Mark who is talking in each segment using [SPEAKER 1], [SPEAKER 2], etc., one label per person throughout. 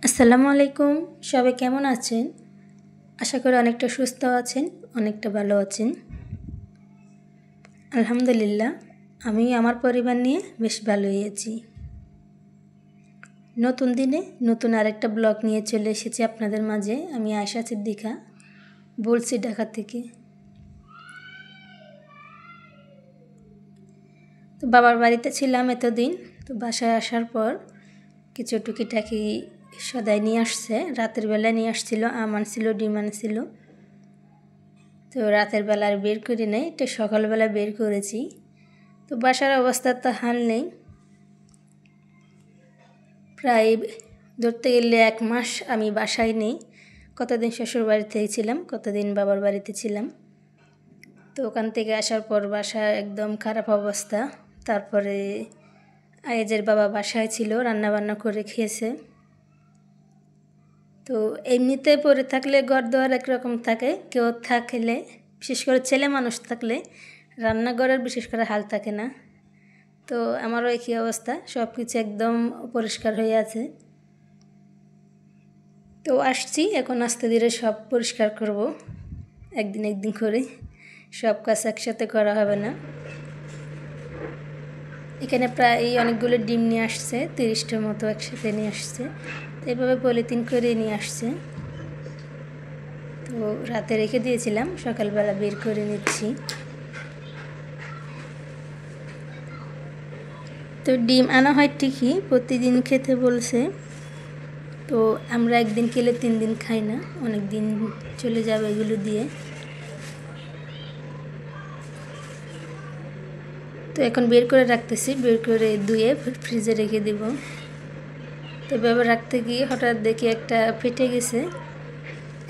[SPEAKER 1] আসসালামু আলাইকুম। সবাই কেমন আছেন? আশা করি অনেকটা সুস্থ আছেন, অনেকটা ভালো আছেন। আলহামদুলিল্লাহ, আমি আমার পরিবার নিয়ে বেশ ভালোই আছি। নতুন দিনে নতুন আরেকটা ব্লগ নিয়ে চলে এসেছি আপনাদের মাঝে। আমি আয়েশা সিদ্দিকা বলছি ঢাকা থেকে। তো বাবার বাড়িতে ছিলাম এতদিন। তো বাসায় আসার পর কিছু টুকিটাকি সদাই নিয়ে আসছে। রাতের বেলায় নিয়ে আসছিল, আম আনছিল, ডিম আনছিল। তো রাতের বেলা আর বের করি নাই, এটা সকালবেলা বের করেছি। তো বাসার অবস্থা তো হাল নেই। প্রায় ধরতে গেলে 1 মাস আমি বাসায় নেই। কতদিন শ্বশুর বাড়িতেই ছিলাম, কতদিন বাবার বাড়িতে ছিলাম। তো ওখান থেকে আসার পর বাসা একদম খারাপ অবস্থা। তারপরে আয়েজের বাবা বাসায় ছিল, রান্নাবান্না করে খেয়েছে। তো এমনিতে পড়ে থাকলে ঘর দুয়ার একরকম থাকে, কেউ থাকলে বিশেষ করে ছেলে মানুষ থাকলে রান্নাঘরের বিশেষ করে হাল থাকে না। তো আমারও একই অবস্থা, সব কিছু একদম পরিষ্কার হয়ে আছে। তো আসছি, এখন আস্তে ধীরে সব পরিষ্কার করব, একদিন একদিন করে। সব কাজ একসাথে করা হবে না। এখানে প্রায় অনেকগুলো ডিম নিয়ে আসছে, 30টার মতো একসাথে নিয়ে আসছে। তো এইভাবে পলিথিন করে নিয়ে আসছে। তো রাতে রেখে দিয়েছিলাম, সকালবেলা বের করে নিচ্ছি। তো ডিম আনা হয় ঠিকই, প্রতিদিন খেতে বলছে। তো আমরা একদিন খেলে 3 দিন খাই না, অনেক দিন চলে যাবে এগুলো দিয়ে। তো এখন বের করে রাখতেছি, বের করে ধুয়ে ফ্রিজে রেখে দেব। তো এভাবে রাখতে গিয়ে হঠাৎ দেখি একটা ফেটে গেছে।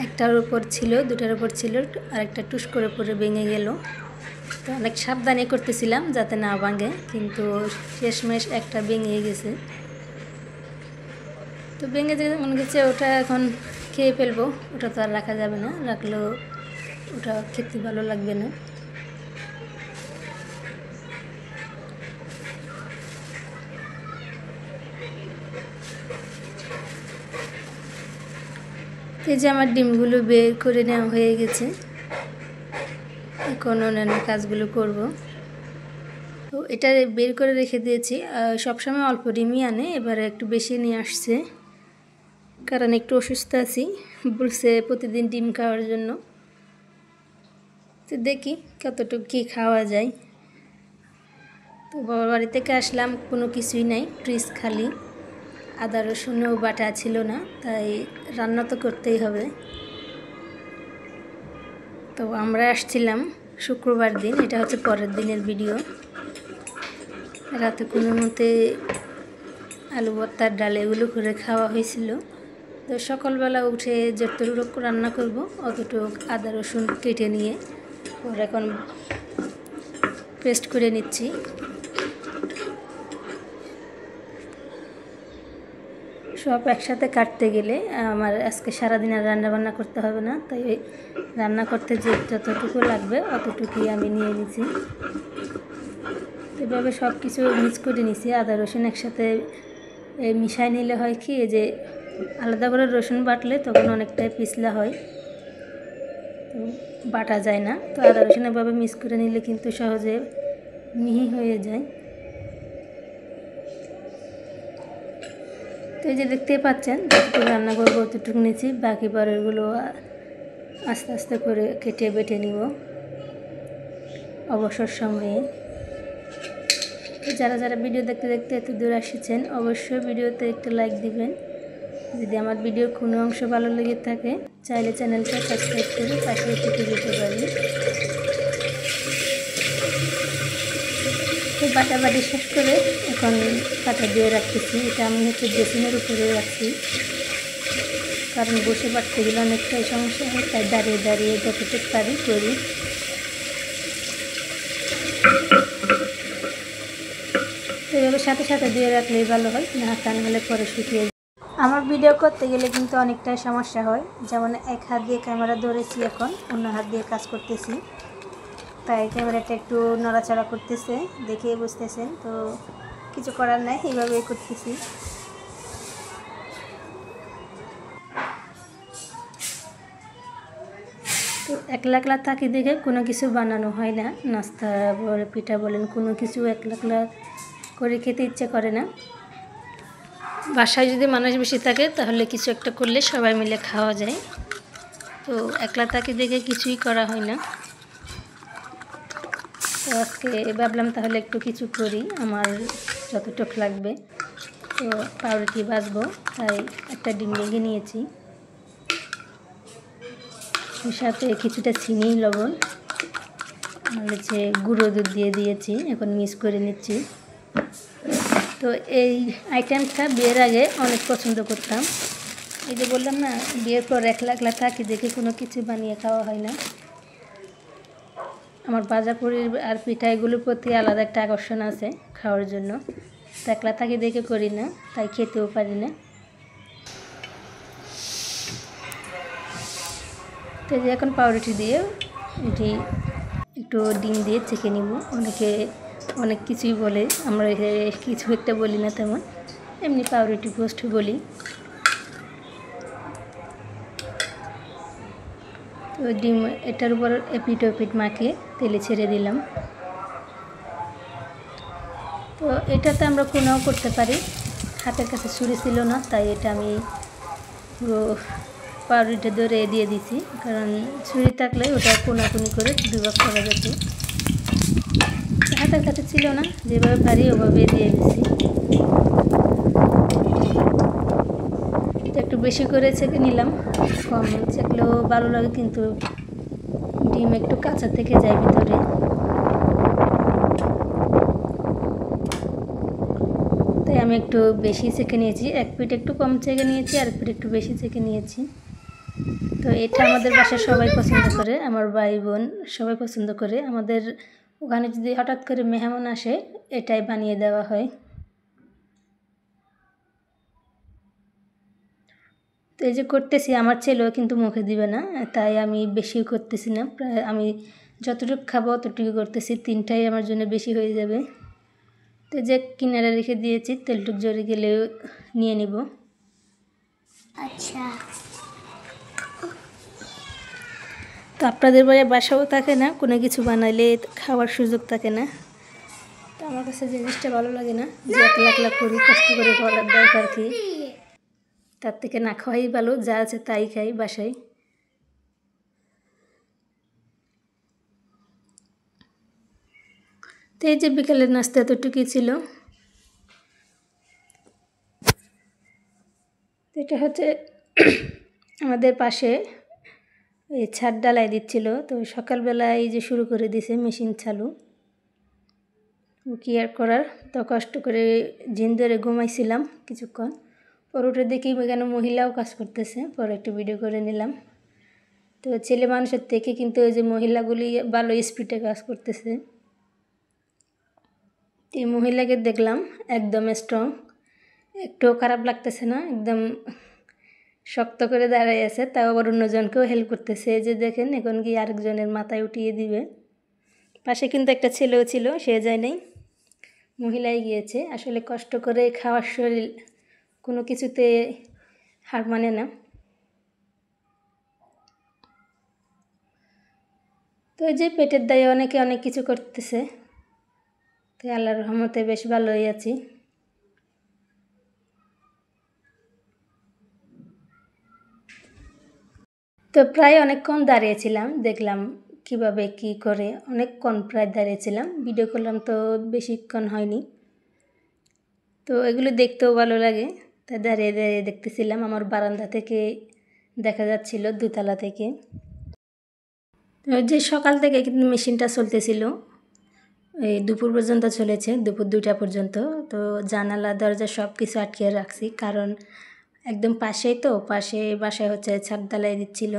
[SPEAKER 1] একটার উপর ছিল, 2টার উপর ছিল, আর একটা টুস করে পরে ভেঙে গেল। তো অনেক সাবধানে করতেছিলাম যাতে না ভাঙে, কিন্তু শেষমেশ একটা ভেঙে গেছে। তো ভেঙে যেতে মনে গেছে ওটা এখন খেয়ে ফেলবো, ওটা তো আর রাখা যাবে না, রাখলেও ওটা খেতে ভালো লাগবে না। এই যে আমার ডিমগুলো বের করে নেওয়া হয়ে গেছে, এখন অন্যান্য কাজগুলো করব। তো এটা বের করে রেখে দিয়েছি। সবসময় অল্প ডিমই আনে, এবারে একটু বেশি নিয়ে আসছে, কারণ একটু অসুস্থ আছি, বলছে প্রতিদিন ডিম খাওয়ার জন্য। তো দেখি কতটুকু কী খাওয়া যায়। তো বাবার বাড়ি থেকে আসলাম, কোনো কিছুই নাই, ফ্রিজ খালি। আদা রসুনও বাটা ছিল না, তাই রান্না তো করতেই হবে। তো আমরা আসছিলাম শুক্রবার দিন, এটা হচ্ছে পরের দিনের ভিডিও। রাতে কোনো মতে আলু ভর্তার ডাল এগুলো করে খাওয়া হয়েছিল। তো সকালবেলা উঠে যতটুকু রান্না করব অতটুকু আদা রসুন কেটে নিয়ে ওর এখন পেস্ট করে নিচ্ছি। সব একসাথে কাটতে গেলে আমার আজকে সারাদিন আর রান্নাবান্না করতে হবে না, তাই রান্না করতে যে যতটুকু লাগবে অতটুকুই আমি নিয়ে নিছি। এভাবে সব কিছু মিক্স করে নিছি। আদা রসুন একসাথে মিশাই নিলে হয় কি, যে আলাদা করে রসুন বাটলে তখন অনেকটাই পিছলা হয়, তো বাটা যায় না। তো আদা রসুন এভাবে মিক্স করে নিলে কিন্তু সহজে মিহি হয়ে যায়। তো এই যে দেখতেই পাচ্ছেন, যতটুকু রান্না করবো অতটুকু নিচ্ছি, বাকি পরেরগুলো আস্তে আস্তে করে কেটে বেটে নিব অবসর সময়ে। তো যারা যারা ভিডিও দেখতে দেখতে এত দূর এসেছেন, অবশ্যই ভিডিওতে একটু লাইক দিবেন। যদি আমার ভিডিওর কোনো অংশ ভালো লেগে থাকে, চাইলে চ্যানেলটা সাবস্ক্রাইব করে পাশে থেকে যেতে পারি। তো বাটাবাটি শেষ করে এখন পাটা দিয়ে রাখতেছি। এটা আমি হচ্ছে ড্রেসিংয়ের উপরে রাখছি, কারণ বসে বাটতে গেলে অনেকটাই সমস্যা হয়, তাই দাঁড়িয়ে দাঁড়িয়ে যতটুকু পারি করি। তো এভাবে সাথে সাথে দিয়ে রাখলেই ভালো হয়, না তা নাহলে পরে শুকিয়ে যায়। আমার ভিডিও করতে গেলে কিন্তু অনেকটাই সমস্যা হয়, যেমন এক হাত দিয়ে ক্যামেরা ধরেছি, এখন অন্য হাত দিয়ে কাজ করতেছি, তাই ক্যামেরাটা একটু নড়াচড়া করতেছে, দেখেই বুঝতেছেন। তো কিছু করার নাই, এইভাবেই করতেছি। তো একলা একলা থাকি দেখে কোনো কিছু বানানো হয় না, নাস্তা বলে পিঠা বলেন কোনো কিছু একলা একলা করে খেতে ইচ্ছে করে না। বাসায় যদি মানুষ বেশি থাকে তাহলে কিছু একটা করলে সবাই মিলে খাওয়া যায়। তো একলা থাকি দেখে কিছুই করা হয় না। তো আজকে ভাবলাম তাহলে একটু কিছু করি, আমার যতটুকু লাগবে। তো পাউরুটি ভাজবো, তাই একটা ডিম ভেঙে নিয়েছি, সাথে কিছুটা চিনি লবণ আর হচ্ছে গুঁড়ো দুধ দিয়ে দিয়েছি, এখন মিক্স করে নিচ্ছি। তো এই আইটেমটা বিয়ের আগে অনেক পছন্দ করতাম। এই যে বললাম না, বিয়ের পর একলা একলা থাকি দেখে কোনো কিছু বানিয়ে খাওয়া হয় না। আমার ভাজাপুরির আর পিঠা এগুলোর প্রতি আলাদা একটা আকর্ষণ আছে খাওয়ার জন্য। তো একলা থাকি দেখে করি না, তাই খেতেও পারি না। তো যে এখন পাউরুটি দিয়ে এটি একটু ডিম দিয়ে চেখে নিব। অনেকে অনেক কিছুই বলে, আমরা কিছু একটা বলি না তেমন, এমনি পাউরুটি পোস্ট বলি। তো ডিম এটার উপর এপিট ওপিট মাখিয়ে তেলে ছেড়ে দিলাম। তো এটাতে আমরা কোনাও করতে পারি, হাতের কাছে ছুরি ছিল না, তাই এটা আমি পুরো পাউরুটি ধরে দিয়ে দিছি, কারণ ছুরি থাকলে ওটা কোনাকুনি করে দুভাগ করা যেত। হাতের কাছে ছিল না, যেভাবে পারি ওভাবে দিয়ে দিছি। একটু বেশি করে ছেঁকে নিলাম, কম ছেঁকলেও ভালো লাগে, কিন্তু ডিম একটু কাঁচা থেকে যায় ভিতরে। তাই আমি একটু বেশি ছেঁকে নিয়েছি, এক পিঠ একটু কম ছেঁকে নিয়েছি, আর এক পিঠ একটু বেশি ছেঁকে নিয়েছি। তো এটা আমাদের বাসায় সবাই পছন্দ করে, আমার ভাই বোন সবাই পছন্দ করে। আমাদের ওখানে যদি হঠাৎ করে মেহমান আসে এটাই বানিয়ে দেওয়া হয়। তো এই যে করতেছি, আমার ছেলেও কিন্তু মুখে দিবে না, তাই আমি বেশি করতেছি না, প্রায় আমি যতটুকু খাবো ততটুকু করতেছি, তিনটাই আমার জন্য বেশি হয়ে যাবে। তো যে কিনারে রেখে দিয়েছি, তেলটুক জড়ে গেলে নিয়ে নিব। আচ্ছা, তো আপনাদের বাসাও থাকে না কোনো কিছু বানাইলে খাওয়ার সুযোগ থাকে না। তো আমার কাছে জিনিসটা ভালো লাগে না যে একলা একলা করি, কষ্ট করে করার দরকার কি, তার থেকে না খাওয়াই ভালো, যা আছে তাই খাই বাসায়। তো এই যে বিকেলের নাস্তা এতটুকুই ছিল। এটা হচ্ছে আমাদের পাশে এই ছাদ ডালাই দিচ্ছিল, তো সকালবেলায় এই যে শুরু করে দিছে মেশিন চালু, কি আর করার। তো কষ্ট করে জিন ধরে ঘুমাইছিলাম কিছুক্ষণ, পর উঠে দেখি এখানে মহিলাও কাজ করতেছে, পরে একটু ভিডিও করে নিলাম। তো ছেলে মানুষের থেকে কিন্তু ওই যে মহিলাগুলি ভালো স্পিডে কাজ করতেছে। এই মহিলাকে দেখলাম একদম স্ট্রং, একটুও খারাপ লাগতেছে না, একদম শক্ত করে দাঁড়াই আছে, তাও আবার অন্যজনকেও হেল্প করতেছে। যে দেখেন এখন গিয়ে আরেকজনের মাথায় উঠিয়ে দিবে। পাশে কিন্তু একটা ছেলেও ছিল, সে যায় নাই, মহিলাই গিয়েছে। আসলে কষ্ট করে খাওয়ার শরীর কোনো কিছুতে হার মানে না। তো এই যে পেটের দায়ে অনেকে অনেক কিছু করতেছে, তো আল্লাহর রহমতে বেশ ভালোই আছি। তো প্রায় অনেকক্ষণ দাঁড়িয়েছিলাম, দেখলাম কিভাবে কি করে, অনেকক্ষণ প্রায় দাঁড়িয়েছিলাম, ভিডিও করলাম তো বেশিক্ষণ হয়নি। তো এগুলো দেখতেও ভালো লাগে, তাই দাঁড়িয়ে দাঁড়িয়ে দেখতেছিলাম। আমার বারান্দা থেকে দেখা যাচ্ছিল, দুতলা থেকে। যে সকাল থেকে কিন্তু মেশিনটা চলতেছিল, এই দুপুর পর্যন্ত চলেছে, দুপুর 2টা পর্যন্ত। তো জানালা দরজা সব কিছু আটকে রাখছি, কারণ একদম পাশেই, তো পাশে বাসায় হচ্ছে ছাদ ঢালাই দিচ্ছিল,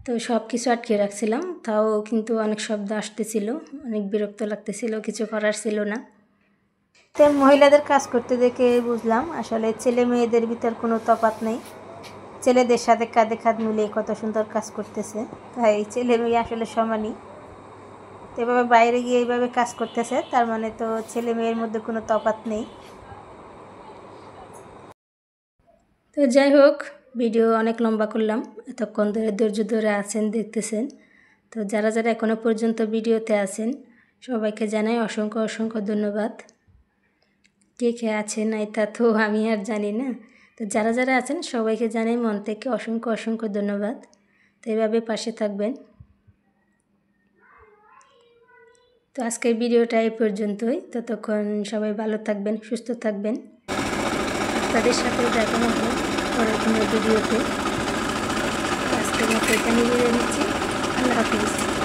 [SPEAKER 1] তো সব কিছু আটকে রাখছিলাম। তাও কিন্তু অনেক শব্দ আসতেছিল, অনেক বিরক্ত লাগতেছিল, কিছু করার ছিল না। তো মহিলাদের কাজ করতে দেখে বুঝলাম আসলে ছেলে মেয়েদের ভিতর কোনো তফাৎ নেই, ছেলেদের সাথে কাঁধে কাঁধ মিলিয়ে কত সুন্দর কাজ করতেছে। তাই ছেলে মেয়ে আসলে সমানই। তো এভাবে বাইরে গিয়ে এইভাবে কাজ করতেছে, তার মানে তো ছেলে মেয়ের মধ্যে কোনো তফাৎ নেই। তো যাই হোক, ভিডিও অনেক লম্বা করলাম, এতক্ষণ ধরে ধৈর্য ধরে আছেন, দেখতেছেন। তো যারা যারা এখনও পর্যন্ত ভিডিওতে আছেন সবাইকে জানাই অসংখ্য অসংখ্য ধন্যবাদ। কে কে আছেন এটা তো আমি আর জানি না। তো যারা যারা আছেন সবাইকে জানাই মন থেকে অসংখ্য অসংখ্য ধন্যবাদ। তো এভাবে পাশে থাকবেন। তো আজকের ভিডিওটা এই পর্যন্তই। ততক্ষণ সবাই ভালো থাকবেন, সুস্থ থাকবেন। আপনাদের সাথে দেখা হবে পরের কোনো ভিডিওতে। আজকের মতো এখানে বিদায় নিচ্ছি। আল্লাহ হাফিজ।